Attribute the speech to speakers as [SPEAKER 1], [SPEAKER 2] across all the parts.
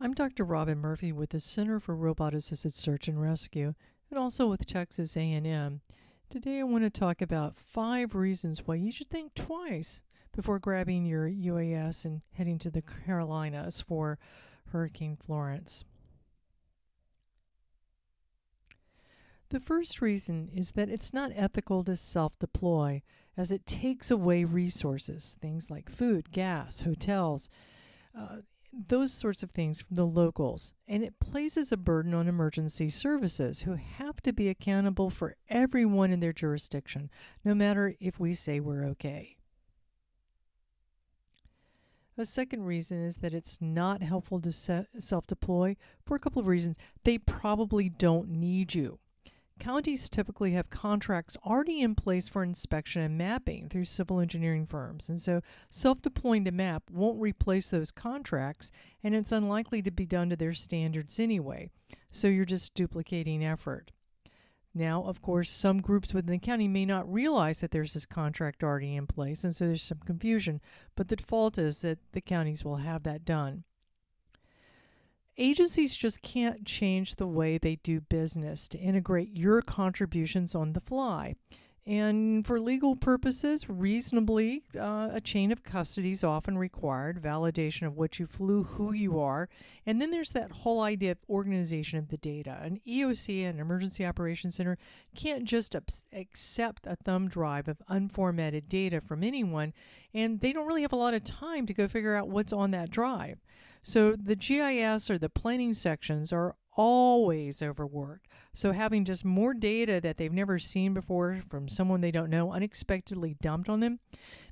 [SPEAKER 1] I'm Dr. Robin Murphy with the Center for Robot Assisted Search and Rescue, and also with Texas A&M. Today I want to talk about 5 reasons why you should think twice before grabbing your UAS and heading to the Carolinas for Hurricane Florence. The first reason is that it's not ethical to self-deploy, as it takes away resources, things like food, gas, hotels, those sorts of things from the locals, and it places a burden on emergency services who have to be accountable for everyone in their jurisdiction, no matter if we say we're okay. A second reason is that it's not helpful to self-deploy for a couple of reasons. They probably don't need you. Counties typically have contracts already in place for inspection and mapping through civil engineering firms, and so self-deploying to map won't replace those contracts, and it's unlikely to be done to their standards anyway, so you're just duplicating effort. Now, of course, some groups within the county may not realize that there's this contract already in place, and so there's some confusion, but the default is that the counties will have that done. Agencies just can't change the way they do business to integrate your contributions on the fly. And for legal purposes, reasonably, a chain of custody is often required, validation of what you flew, who you are. And then there's that whole idea of organization of the data. An EOC, an Emergency Operations Center, can't just accept a thumb drive of unformatted data from anyone, and they don't really have a lot of time to go figure out what's on that drive. So the GIS or the planning sections are always overworked. So having just more data that they've never seen before from someone they don't know unexpectedly dumped on them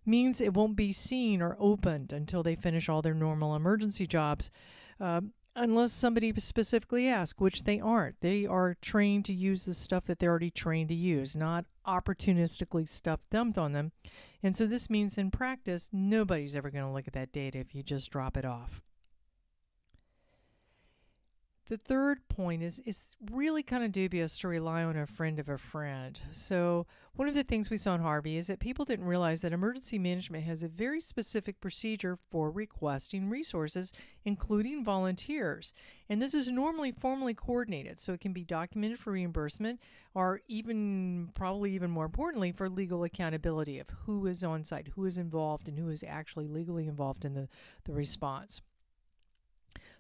[SPEAKER 1] means it won't be seen or opened until they finish all their normal emergency jobs, unless somebody specifically asks, which they aren't. They are trained to use the stuff that they're already trained to use, not opportunistically stuff dumped on them. And so this means in practice, nobody's ever going to look at that data if you just drop it off. The third point is it's really kind of dubious to rely on a friend of a friend. So one of the things we saw in Harvey is that people didn't realize that emergency management has a very specific procedure for requesting resources, including volunteers. And this is normally formally coordinated, so it can be documented for reimbursement, or even, probably even more importantly, for legal accountability of who is on site, who is involved, and who is actually legally involved in the response.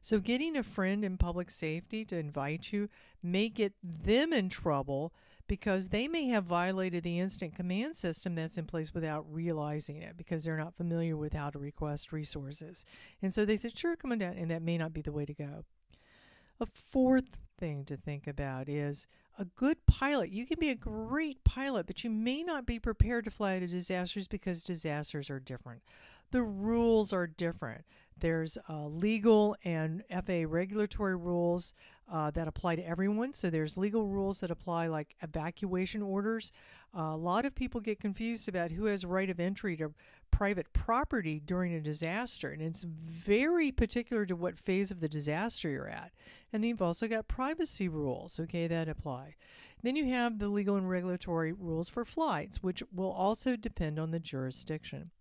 [SPEAKER 1] So getting a friend in public safety to invite you may get them in trouble because they may have violated the instant command system that's in place without realizing it because they're not familiar with how to request resources. And so they said, sure, come on down, and that may not be the way to go. A fourth thing to think about is a good pilot. You can be a great pilot, but you may not be prepared to fly to disasters because disasters are different. The rules are different. There's legal and FAA regulatory rules that apply to everyone. So there's legal rules that apply, like evacuation orders. A lot of people get confused about who has right of entry to private property during a disaster, and it's very particular to what phase of the disaster you're at. And then you've also got privacy rules, okay, that apply. Then you have the legal and regulatory rules for flights, which will also depend on the jurisdiction.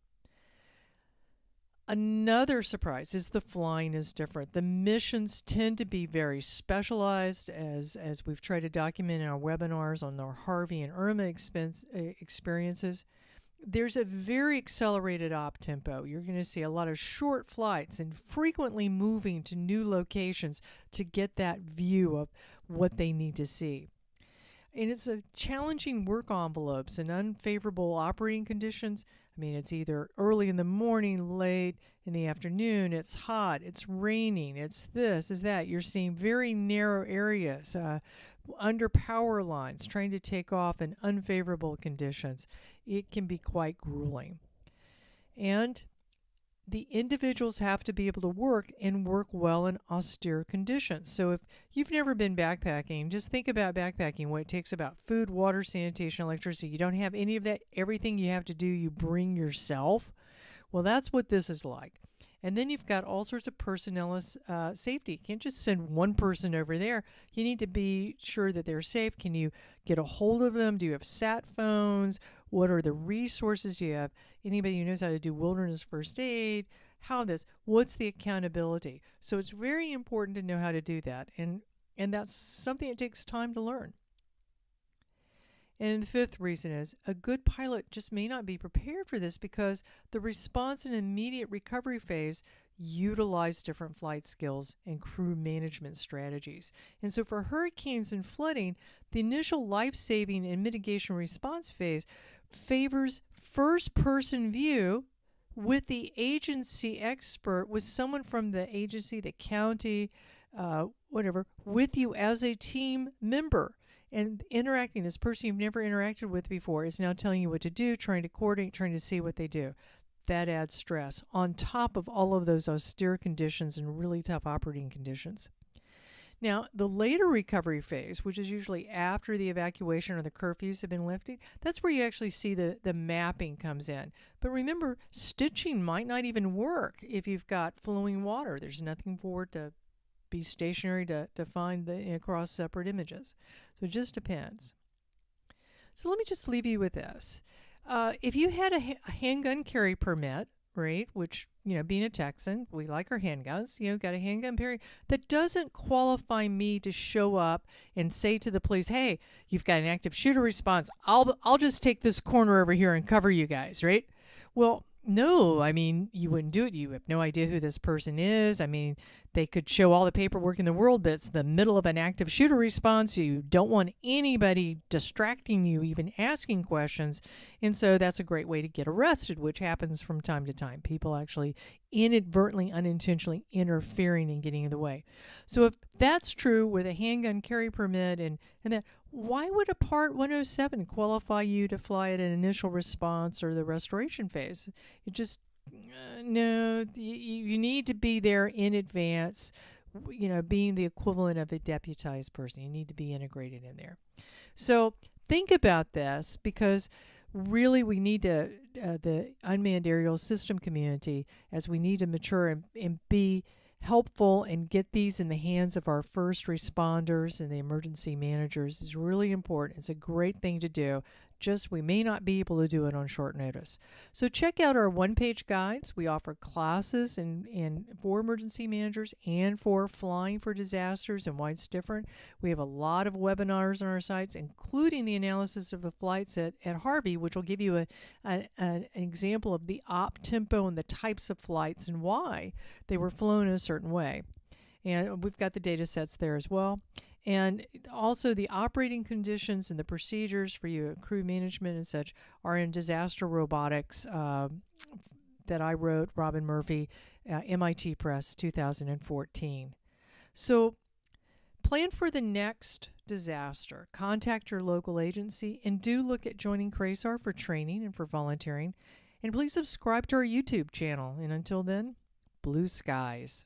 [SPEAKER 1] Another surprise is the flying is different. The missions tend to be very specialized, as we've tried to document in our webinars on our Harvey and Irma experiences. There's a very accelerated op tempo. You're going to see a lot of short flights and frequently moving to new locations to get that view of what they need to see. And it's a challenging work envelopes and unfavorable operating conditions. I mean, it's either early in the morning, late in the afternoon, it's hot, it's raining, it's this, it's that. You're seeing very narrow areas, under power lines, trying to take off in unfavorable conditions. It can be quite grueling. And the individuals have to be able to work and work well in austere conditions. So if you've never been backpacking, just think about backpacking, what it takes about food, water, sanitation, electricity. You don't have any of that. Everything you have to do, you bring yourself. Well, that's what this is like. And then you've got all sorts of personnel safety. You can't just send one person over there. You need to be sure that they're safe. Can you get a hold of them? Do you have sat phones? What are the resources? Do you have anybody who knows how to do wilderness first aid? how this, what's the accountability. So it's very important to know how to do that, and that's something that takes time to learn. And the fifth reason is a good pilot just may not be prepared for this because the response and immediate recovery phase utilize different flight skills and crew management strategies. And so for hurricanes and flooding, the initial life-saving and mitigation response phase favors first-person view with the agency expert, with someone from the agency, the county, whatever, with you as a team member. And interacting, this person you've never interacted with before is now telling you what to do, trying to coordinate, trying to see what they do. That adds stress on top of all of those austere conditions and really tough operating conditions. Now, the later recovery phase, which is usually after the evacuation or the curfews have been lifted, that's where you actually see the mapping comes in. But remember, stitching might not even work if you've got flowing water. There's nothing for it to be stationary to find across separate images. So it just depends. So let me just leave you with this. If you had a handgun carry permit, right, which, being a Texan, we like our handguns, got a handgun permit, that doesn't qualify me to show up and say to the police, hey, you've got an active shooter response. I'll just take this corner over here and cover you guys, right? Well, no, you wouldn't do it. You have no idea who this person is. They could show all the paperwork in the world, but it's the middle of an active shooter response. You don't want anybody distracting you, even asking questions. And so that's a great way to get arrested, which happens from time to time. People actually inadvertently, unintentionally interfering and getting in the way. So if that's true with a handgun carry permit and that, why would a Part 107 qualify you to fly at an initial response or the restoration phase? It just, no, you need to be there in advance, being the equivalent of a deputized person. You need to be integrated in there. So think about this, because really we need to, the unmanned aerial system community, as we need to mature and be helpful and get these in the hands of our first responders and the emergency managers, is really important. It's a great thing to do. Just we may not be able to do it on short notice. So check out our one-page guides. We offer classes and for emergency managers and for flying for disasters and why it's different. We have a lot of webinars on our sites, including the analysis of the flights at Harvey, which will give you an example of the op tempo and the types of flights and why they were flown in a certain way. And we've got the data sets there as well. And also the operating conditions and the procedures for you crew management and such are in Disaster Robotics that I wrote, Robin Murphy, MIT Press, 2014. So plan for the next disaster. Contact your local agency and do look at joining PRSAR for training and for volunteering. And please subscribe to our YouTube channel. And until then, blue skies.